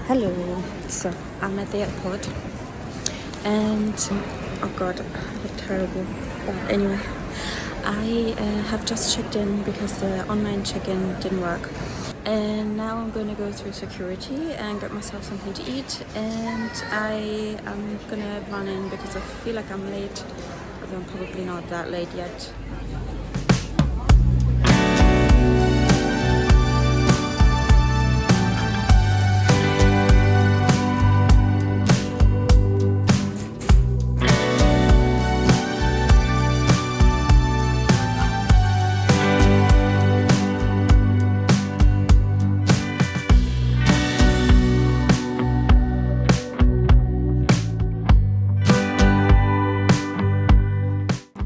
Hello. So I'm at the airport and oh god, what terrible. But anyway, I have just checked in because the online check-in didn't work. And now I'm gonna go through security and get myself something to eat, and I am gonna run in because I feel like I'm late, although I'm probably not that late yet.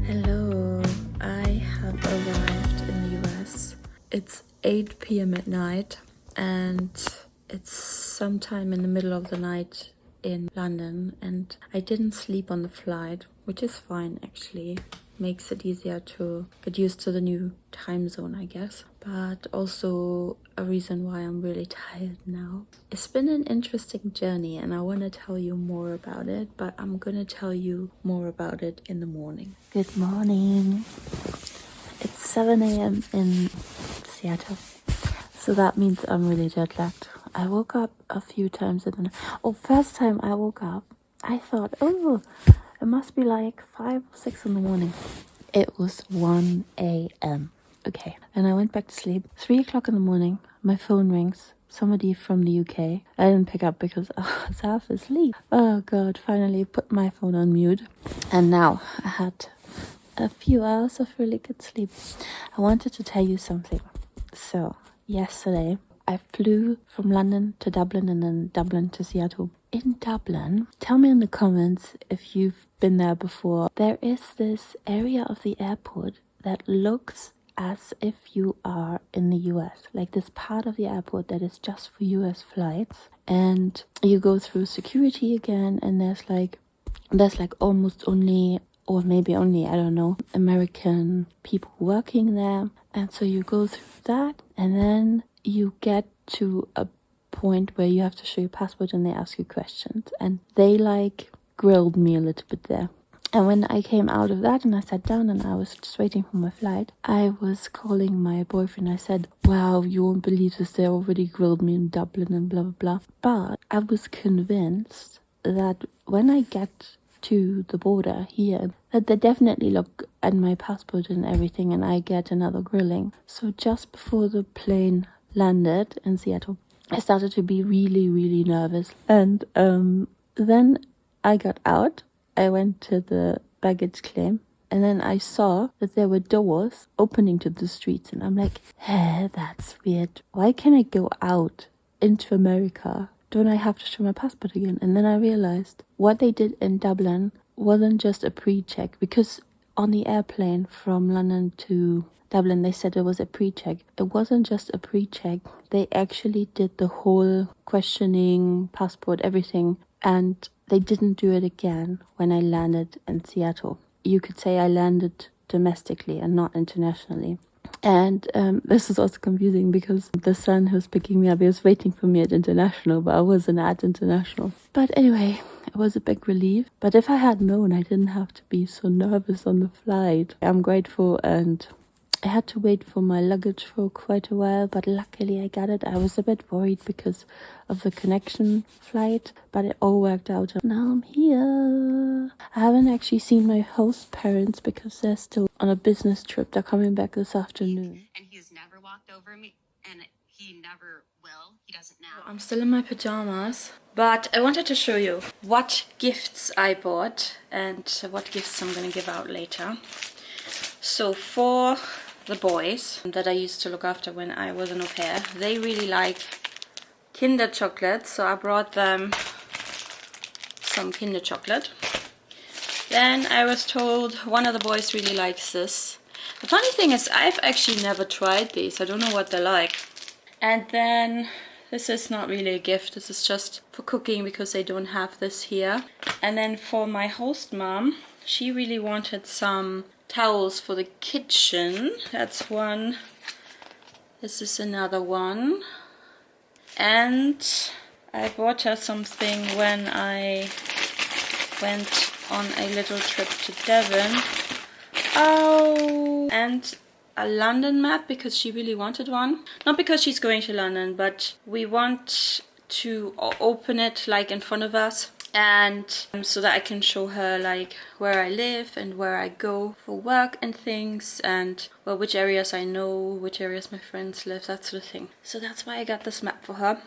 Hello, I have arrived in the US. It's 8 p.m. at night and it's sometime in the middle of the night in London, and I didn't sleep on the flight, which is fine actually. Makes it easier to get used to the new time zone, I guess. But also a reason why I'm really tired now. It's been an interesting journey and I want to tell you more about it, but I'm gonna tell you more about it in the morning. Good morning. It's 7 a.m. in Seattle, so that means I'm really jet lagged. I woke up a few times in the first time I woke up, I thought, oh, it must be like 5 or 6 in the morning. It was 1 a.m. Okay, and I went back to sleep. 3 o'clock in the morning, my phone rings. Somebody from the UK. I didn't pick up because I was half asleep. Oh god, finally put my phone on mute. And now I had a few hours of really good sleep. I wanted to tell you something. So, yesterday I flew from London to Dublin and then Dublin to Seattle. In Dublin, tell me in the comments if you've been there before. There is this area of the airport that looks as if you are in the US, like this part of the airport that is just for US flights, and you go through security again, and there's like almost only, or maybe only, I don't know, American people working there. And so you go through that, and then you get to a point where you have to show your passport and they ask you questions, and they like grilled me a little bit there. And when I came out of that and I sat down and I was just waiting for my flight, I was calling my boyfriend. I said, wow, you won't believe this, they already grilled me in Dublin and blah, blah, blah. But I was convinced that when I get to the border here, that they definitely look at my passport and everything and I get another grilling. So just before the plane landed in Seattle, I started to be really, really nervous. And then I got out. I went to the baggage claim, and then I saw that there were doors opening to the streets, and I'm like, hey, that's weird. Why can't I go out into America? Don't I have to show my passport again? And then I realized what they did in Dublin wasn't just a pre-check, because on the airplane from London to Dublin, they said it was a pre-check. It wasn't just a pre-check. They actually did the whole questioning, passport, everything, and they didn't do it again when I landed in Seattle. You could say I landed domestically and not internationally. And this is also confusing because the son who was picking me up, he was waiting for me at international, but I wasn't at international. But anyway, it was a big relief. But if I had known, I didn't have to be so nervous on the flight. I'm grateful, and I had to wait for my luggage for quite a while, but luckily I got it. I was a bit worried because of the connection flight, but it all worked out. Now I'm here. I haven't actually seen my host parents because they're still on a business trip. They're coming back this afternoon. And he's never walked over me, and he never will. He doesn't now. I'm still in my pajamas, but I wanted to show you what gifts I bought and what gifts I'm going to give out later. So for the boys that I used to look after when I was an au pair, they really like Kinder chocolate, so I brought them some Kinder chocolate. Then I was told one of the boys really likes this. The funny thing is, I've actually never tried these. I don't know what they're like. And then this is not really a gift. This is just for cooking because they don't have this here. And then for my host mom, she really wanted some towels for the kitchen. That's one. This is another one. And I bought her something when I went on a little trip to Devon. Oh, and a London map because she really wanted one. Not because she's going to London, but we want to open it like in front of us, and so that I can show her like where I live and where I go for work and things, and well, which areas I know, which areas my friends live, that sort of thing. So that's why I got this map for her.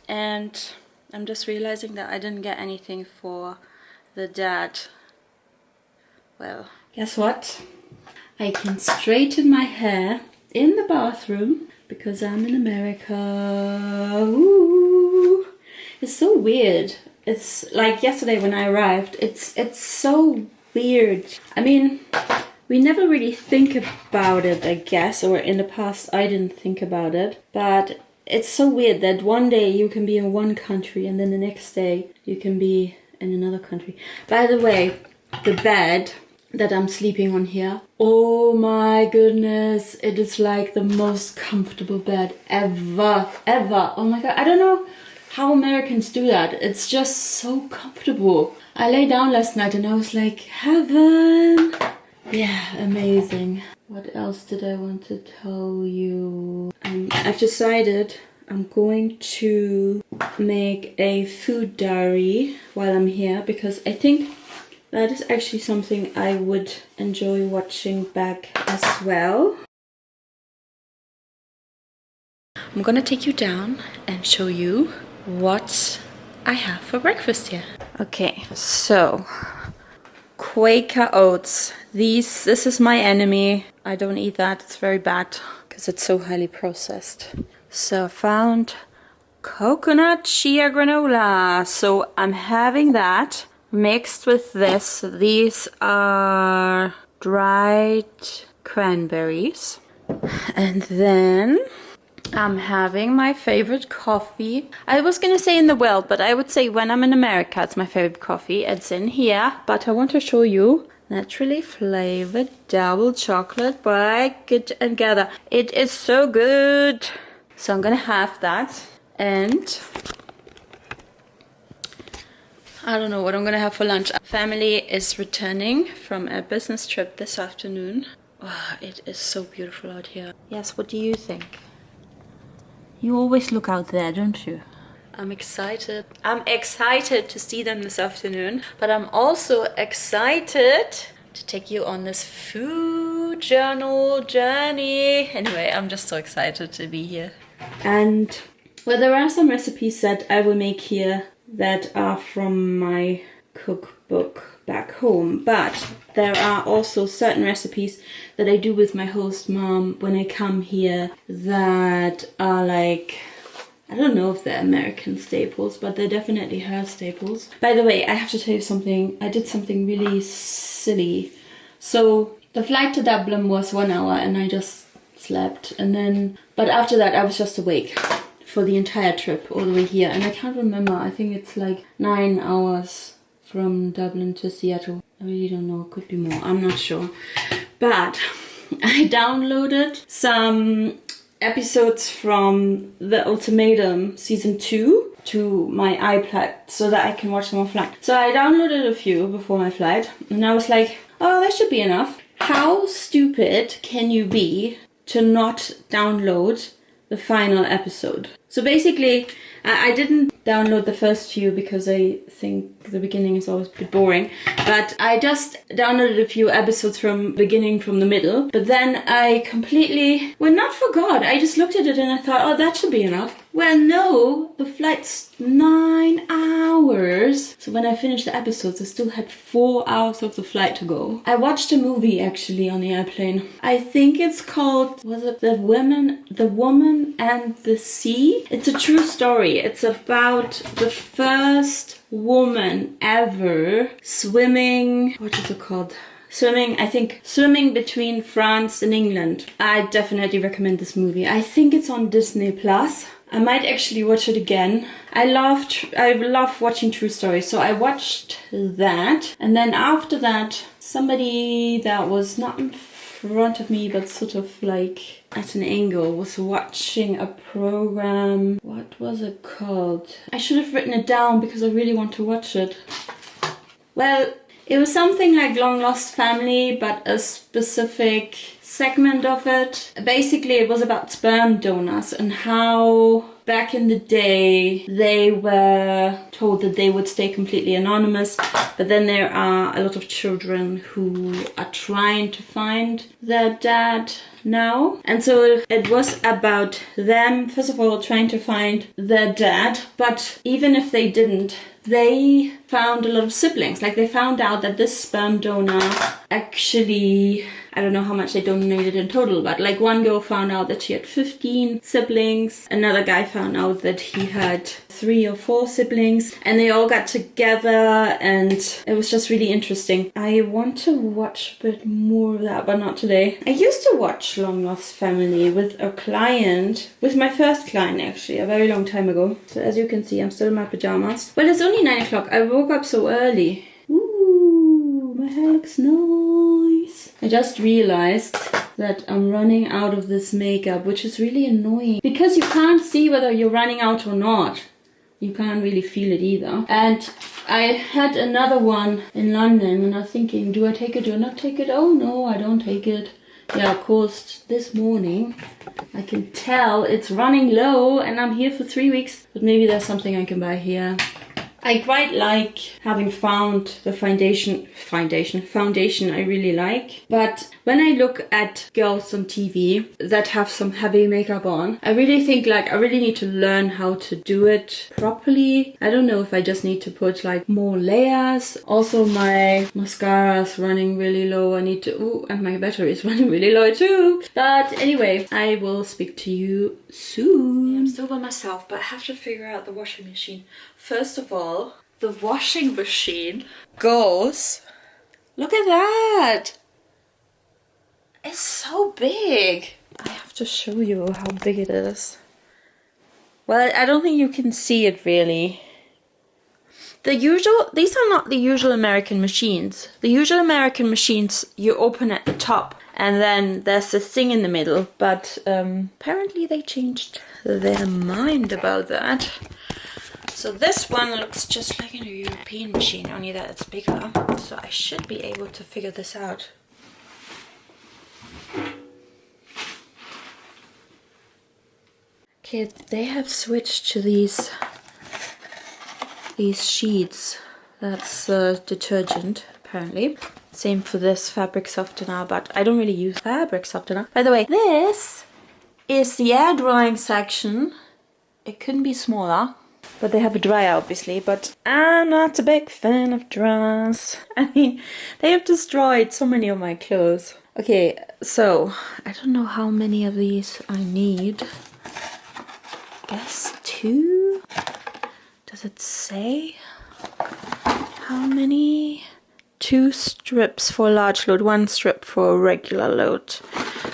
And I'm just realizing that I didn't get anything for the dad. Well, guess what? I can straighten my hair in the bathroom because I'm in America. Ooh. It's so weird. It's like yesterday when I arrived. It's so weird. I mean, we never really think about it, I guess, or in the past I didn't think about it. But it's so weird that one day you can be in one country and then the next day you can be in another country. By the way, the bed that I'm sleeping on here, oh my goodness, it is like the most comfortable bed ever. Oh my god, I don't know how Americans do that. It's just so comfortable. I lay down last night and I was like, heaven. Yeah, amazing. What else did I want to tell you? I've decided I'm going to make a food diary while I'm here because I think that is actually something I would enjoy watching back as well. I'm gonna take you down and show you what I have for breakfast here. Okay, so Quaker oats. This is my enemy. I don't eat that, it's very bad because it's so highly processed. So I found coconut chia granola. So I'm having that mixed with this. These are dried cranberries. And then I'm having my favorite coffee. I was gonna say in the world, but I would say when I'm in America, it's my favorite coffee. It's in here, but I want to show you naturally flavored double chocolate by Get and Gather. It is so good. So I'm gonna have that, and I don't know what I'm gonna have for lunch. Family is returning from a business trip this afternoon. Oh, it is so beautiful out here. Yes, what do you think? You always look out there, don't you? I'm excited. I'm excited to see them this afternoon, but I'm also excited to take you on this food journal journey. Anyway, I'm just so excited to be here. And well, there are some recipes that I will make here that are from my cookbook back home, but there are also certain recipes that I do with my host mom when I come here that are like, I don't know if they're American staples, but they're definitely her staples. By the way, I have to tell you something. I did something really silly. So the flight to Dublin was 1 hour and I just slept, and then but after that I was just awake for the entire trip all the way here, and I can't remember, I think it's like 9 hours from Dublin to Seattle. I really don't know, it could be more, I'm not sure. But I downloaded some episodes from The Ultimatum season 2 to my iPad so that I can watch them on flight. So I downloaded a few before my flight and I was like, oh, that should be enough. How stupid can you be to not download the final episode? So basically, I didn't download the first few because I think the beginning is always a bit boring. But I just downloaded a few episodes from beginning from the middle. But then I completely, well, not forgot. I just looked at it and I thought, oh, that should be enough. Well, no, the flight's 9 hours. So when I finished the episodes, I still had 4 hours of the flight to go. I watched a movie actually on the airplane. I think it's called, was it The Woman and the Sea? It's a true story. It's about the first woman ever swimming, what is it called? Swimming between France and England. I definitely recommend this movie. I think it's on Disney Plus. I might actually watch it again. I love watching true stories, so I watched that. And then after that, somebody that was not front of me, but sort of like at an angle, was watching a program. What was it called? I should have written it down because I really want to watch it. Well, it was something like Long Lost Family, but a specific segment of it. Basically, it was about sperm donors and how back in the day they were told that they would stay completely anonymous, but then there are a lot of children who are trying to find their dad now. And so it was about them, first of all, trying to find their dad, but even if they didn't, they found a lot of siblings. Like, they found out that this sperm donor actually, I don't know how much they donated in total, but like one girl found out that she had 15 siblings. Another guy found out that he had 3 or 4 siblings, and they all got together, and it was just really interesting. I want to watch a bit more of that, but not today. I used to watch Long Lost Family with a client, with my first client actually, a very long time ago. So as you can see, I'm still in my pajamas. Well, it's only 9 o'clock. I woke up so early. Ooh, my hair looks nice. I just realized that I'm running out of this makeup, which is really annoying because you can't see whether you're running out or not. You can't really feel it either. And I had another one in London and I was thinking, do I take it, do I not take it? Oh no, I don't take it. Yeah, of course, this morning I can tell it's running low and I'm here for 3 weeks, but maybe there's something I can buy here. I quite like having found the foundation I really like. But when I look at girls on TV that have some heavy makeup on, I really think like I really need to learn how to do it properly. I don't know if I just need to put like more layers. Also, my mascara is running really low. I need to, and my battery is running really low too. But anyway, I will speak to you soon. I'm still by myself, but I have to figure out the washing machine. First of all, the washing machine goes, look at that, it's so big. I have to show you how big it is. Well, I don't think you can see it really. These are not the usual American machines. The usual American machines you open at the top and then there's this thing in the middle, but apparently they changed their mind about that. So this one looks just like a European machine, only that it's bigger. So I should be able to figure this out. Okay, they have switched to these sheets. That's detergent, apparently. Same for this fabric softener, but I don't really use fabric softener. By the way, this is the air drying section. It couldn't be smaller. But they have a dryer, obviously, but I'm not a big fan of dryers. I mean, they have destroyed so many of my clothes. Okay, so I don't know how many of these I need. I guess 2? Does it say how many? 2 strips for a large load, 1 strip for a regular load.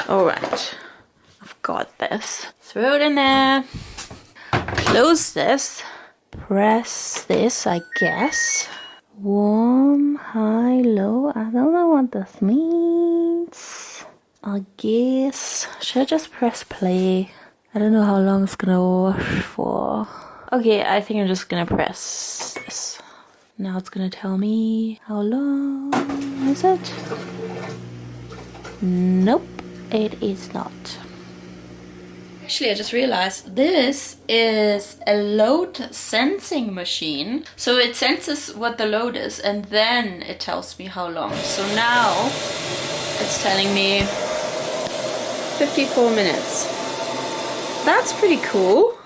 Alright, I've got this. Throw it in there. Close this. Press this, I guess. Warm, high, low. I don't know what this means. I guess. Should I just press play? I don't know how long it's gonna wash for. Okay, I think I'm just gonna press this. Now it's gonna tell me how long is it? Nope, it is not. Actually, I just realized this is a load sensing machine. So it senses what the load is and then it tells me how long. So now it's telling me 54 minutes. That's pretty cool.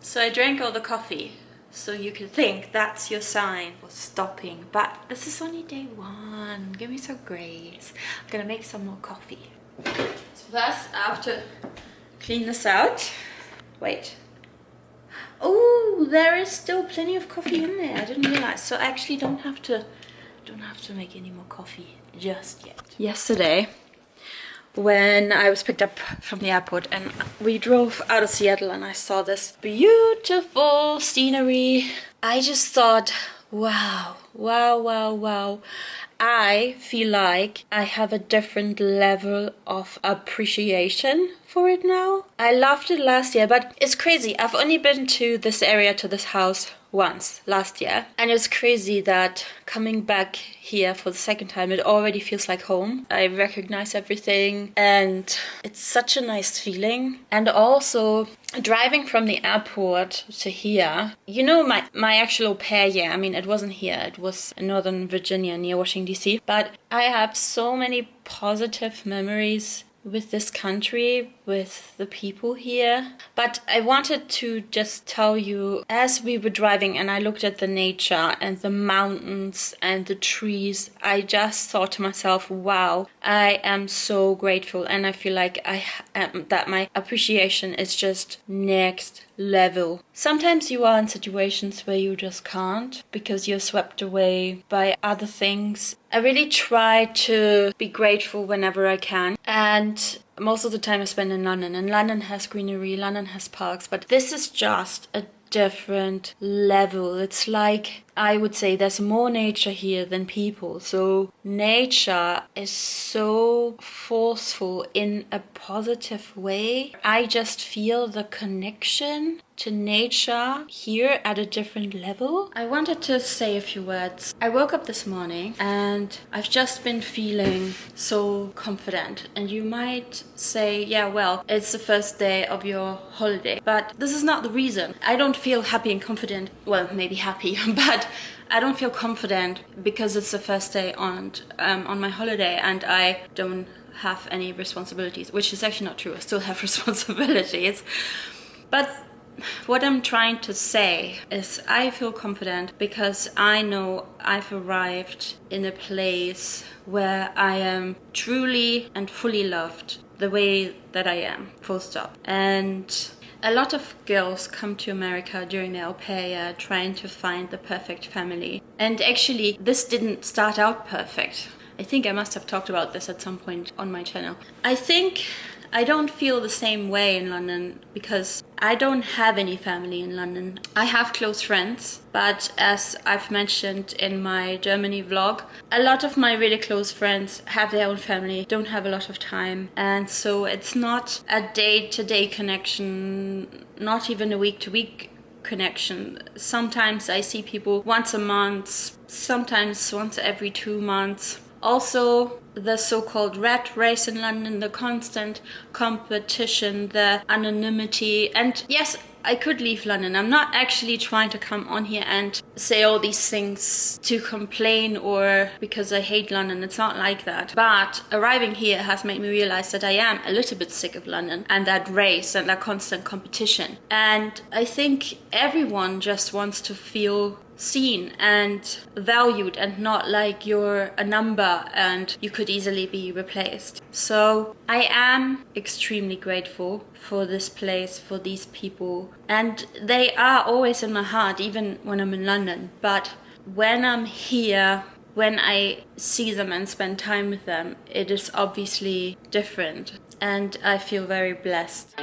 So I drank all the coffee. So you can think that's your sign for stopping. But this is only day 1. Give me some grace. I'm gonna make some more coffee. So that's after clean this out. Wait. Oh, there is still plenty of coffee in there. I didn't realize. So I actually don't have to make any more coffee just yet. Yesterday, when I was picked up from the airport and we drove out of Seattle and I saw this beautiful scenery, I just thought, wow, wow, wow, wow. I feel like I have a different level of appreciation for it now. I loved it last year, but it's crazy. I've only been to this area, to this house, once last year, and it's crazy that coming back here for the second time, it already feels like home. I recognize everything, and it's such a nice feeling. And also driving from the airport to here, you know, my actual au pair year, I mean, it wasn't here, it was in Northern Virginia near Washington DC, but I have so many positive memories with this country, with the people here. But I wanted to just tell you, as we were driving and I looked at the nature and the mountains and the trees, I just thought to myself, wow, I am so grateful, and I feel like that my appreciation is just next level. Sometimes you are in situations where you just can't because you're swept away by other things. I really try to be grateful whenever I can, and most of the time I spend in London, and London has greenery, London has parks, but this is just a different level. It's like, I would say there's more nature here than people. So nature is so forceful in a positive way. I just feel the connection to nature here at a different level. I wanted to say a few words. I woke up this morning and I've just been feeling so confident. And you might say, yeah, well, it's the first day of your holiday. But this is not the reason. I don't feel happy and confident. Well, maybe happy, but I don't feel confident because it's the first day on my holiday and I don't have any responsibilities, which is actually not true. I still have responsibilities. But what I'm trying to say is I feel confident because I know I've arrived in a place where I am truly and fully loved the way that I am, full stop. And a lot of girls come to America during their au pair year trying to find the perfect family. And actually, this didn't start out perfect. I think I must have talked about this at some point on my channel. I think I don't feel the same way in London because I don't have any family in London. I have close friends, but as I've mentioned in my Germany vlog, a lot of my really close friends have their own family, don't have a lot of time, and so it's not a day-to-day connection, not even a week-to-week connection. Sometimes I see people once a month, sometimes once every 2 months. Also, the so-called rat race in London, the constant competition, the anonymity. And yes, I could leave London. I'm not actually trying to come on here and say all these things to complain or because I hate London. It's not like that. But arriving here has made me realize that I am a little bit sick of London and that race and that constant competition. And I think everyone just wants to feel seen and valued and not like you're a number and you could easily be replaced. So I am extremely grateful for this place, for these people, and they are always in my heart even when I'm in London. But when I'm here, when I see them and spend time with them, it is obviously different, and I feel very blessed.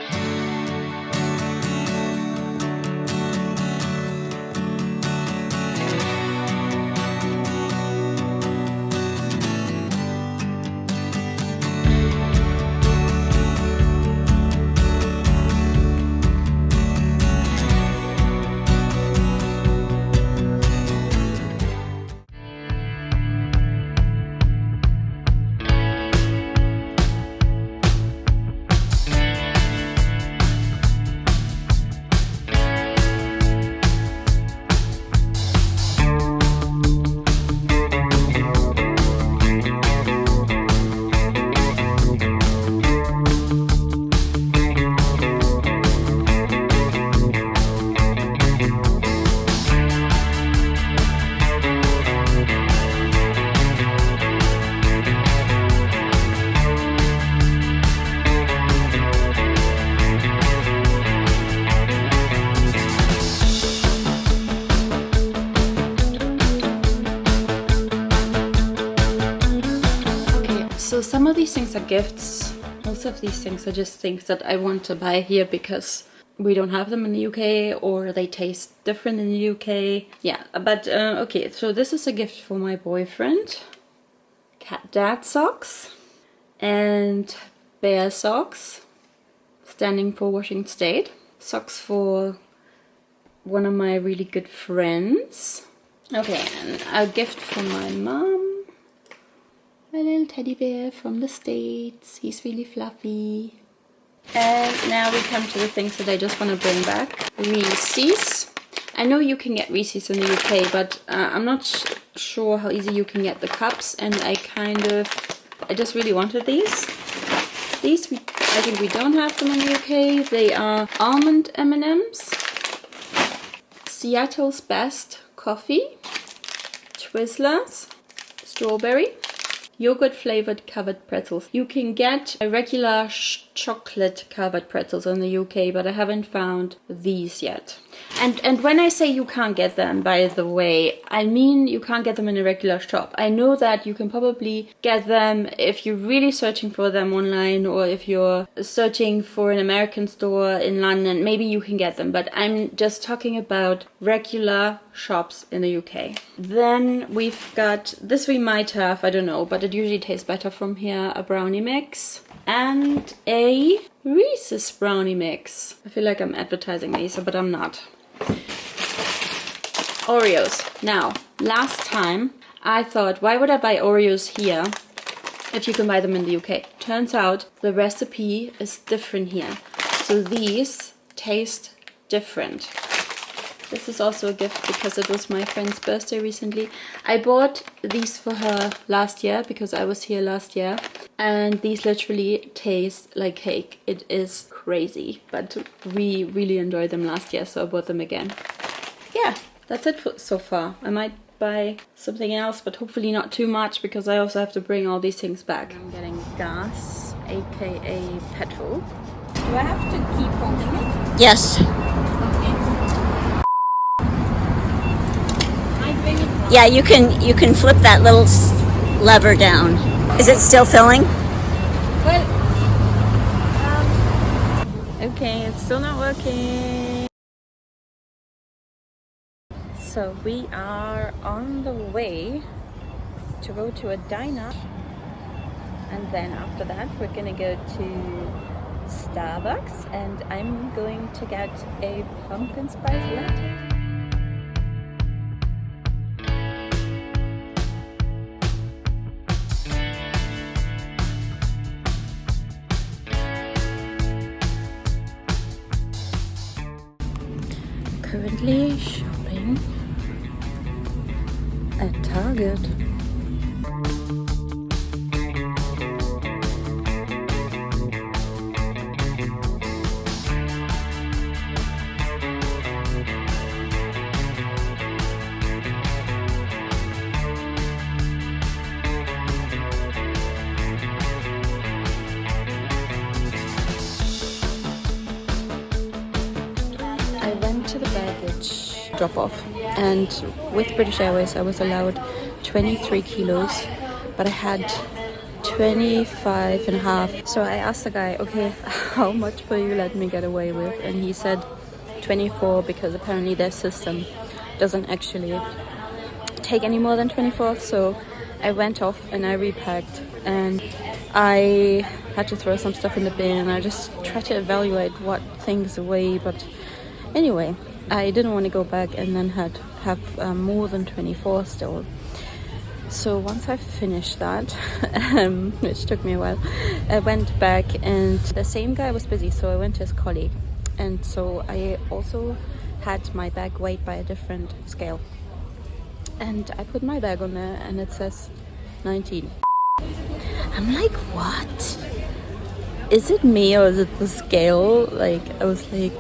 So some of these things are gifts. Most of these things are just things that I want to buy here because we don't have them in the UK or they taste different in the UK. Yeah, but okay, so this is a gift for my boyfriend. cat dad socks and bear socks, standing for Washington State. Socks for one of my really good friends. Okay, and a gift from my mom. A little teddy bear from the States. He's really fluffy. And now we come to the things that I just want to bring back. Reese's. I know you can get Reese's in the UK, but I'm not sure how easy you can get the cups, and I just really wanted these. I think we don't have them in the UK. They are almond M&Ms, Seattle's Best Coffee, Twizzlers, strawberry, yogurt flavored covered pretzels. You can get a regular chocolate covered pretzels in the UK, but I haven't found these yet. And when I say you can't get them, by the way, I mean you can't get them in a regular shop. I know that you can probably get them if you're really searching for them online, or if you're searching for an American store in London, maybe you can get them, but I'm just talking about regular shops in the UK. Then we've got, this we might have, I don't know, but it usually tastes better from here, a brownie mix and a Reese's brownie mix. I feel like I'm advertising these, but I'm not. Oreos. Now, last time I thought, why would I buy Oreos here if you can buy them in the UK? Turns out the recipe is different here. So these taste different. This is also a gift because it was my friend's birthday recently. I bought these for her last year because I was here last year. And these literally taste like cake. It is crazy. But we really enjoyed them last year, so I bought them again. Yeah, that's it for so far. I might buy something else, but hopefully not too much, because I also have to bring all these things back. I'm getting gas, aka petrol. Do I have to keep holding it? Yes. Yeah, you can flip that little lever down. Is it still filling? Well, okay, it's still not working. So we are on the way to go to a diner, and then after that we're gonna go to Starbucks, and I'm going to get a pumpkin spice latte. Currently shopping at Target. I went to the baggage drop-off, and with British Airways I was allowed 23 kilos, but I had 25 and a half. So I asked the guy, okay, how much will you let me get away with? And he said 24, because apparently their system doesn't actually take any more than 24. So I went off and I repacked, and I had to throw some stuff in the bin, and I just tried to evaluate what things away. But anyway, I didn't want to go back and then have more than 24 still. So once I finished that, which took me a while, I went back, and the same guy was busy, so I went to his colleague. And so I also had my bag weighed by a different scale. And I put my bag on there, and it says 19. I'm like, what? Is it me or is it the scale? Like, I was like,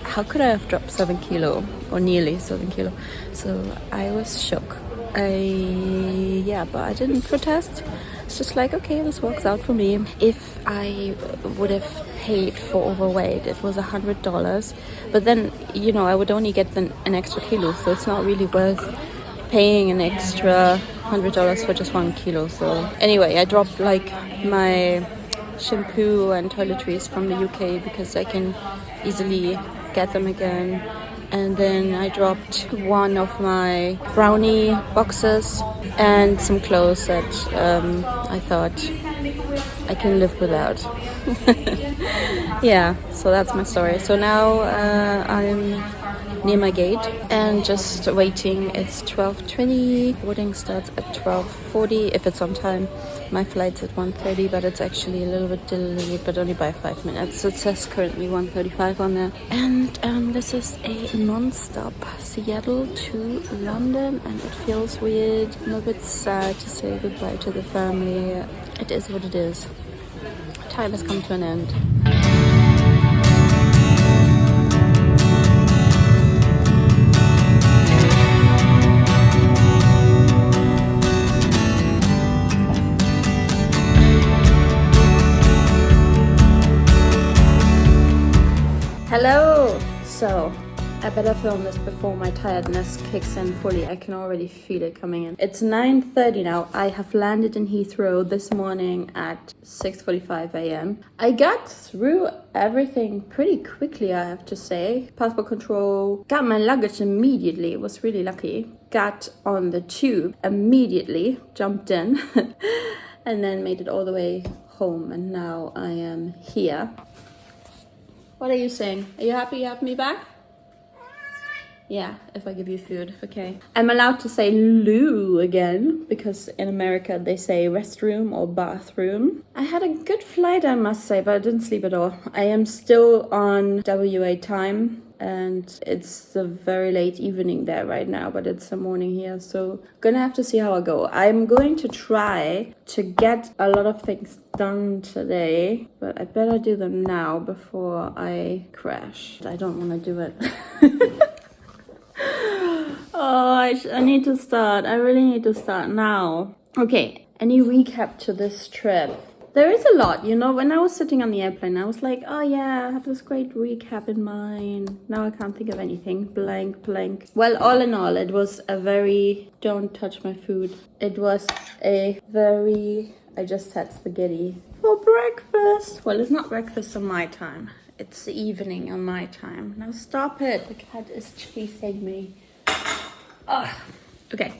how could I have dropped 7 kilo, or nearly 7 kilo? So I was shook. But I didn't protest. It's just like, okay, this works out for me. If I would have paid for overweight, it was $100, but then, you know, I would only get an extra kilo, so it's not really worth paying an extra $100 for just 1 kilo. So anyway, I dropped like my shampoo and toiletries from the UK because I can easily get them again. And then I dropped one of my brownie boxes and some clothes that I thought I can live without. Yeah, so that's my story. So now I'm near my gate and just waiting. It's 12:20. Boarding starts at 12:40 if it's on time. My flight's at 1:30, but it's actually a little bit delayed, but only by 5 minutes. So it says currently 1:35 on there. And this is a non-stop Seattle to London, and it feels weird. I'm a bit sad to say goodbye to the family. It is what it is. Time has come to an end. Hello! So, I better film this before my tiredness kicks in fully. I can already feel it coming in. It's 9:30 now. I have landed in Heathrow this morning at 6:45 a.m. I got through everything pretty quickly, I have to say. Passport control, got my luggage immediately, was really lucky. Got on the tube immediately, jumped in, and then made it all the way home. And now I am here. What are you saying? Are you happy you have me back? Yeah, if I give you food, okay. I'm allowed to say loo again, because in America they say restroom or bathroom. I had a good flight, I must say, but I didn't sleep at all. I am still on WA time, and it's a very late evening there right now, but it's the morning here, so gonna have to see how I go. I'm going to try to get a lot of things done today, but I better do them now before I crash. I don't want to do it. Oh, I need to start. I really need to start now. Okay, any recap to this trip? There is a lot, you know. When I was sitting on the airplane, I was like, oh yeah, I have this great recap in mind. Now I can't think of anything. Blank, blank. Well, all in all, it was a very... Don't touch my food. It was a very... I just had spaghetti for breakfast. Well, it's not breakfast on my time. It's the evening on my time. Now stop it. The cat is chasing me. Oh, okay.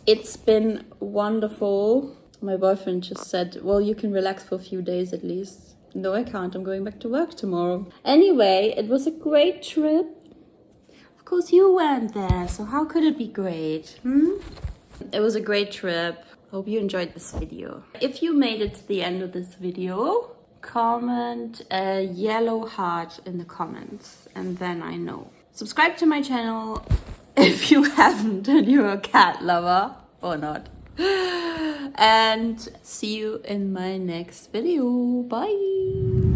It's been wonderful. My boyfriend just said, well, you can relax for a few days at least. No, I can't. I'm going back to work tomorrow. Anyway, it was a great trip. Of course, you weren't there, so how could it be great? It was a great trip. Hope you enjoyed this video. If you made it to the end of this video, comment a yellow heart in the comments, and then I know. Subscribe to my channel if you haven't and you're a cat lover or not. And see you in my next video. Bye.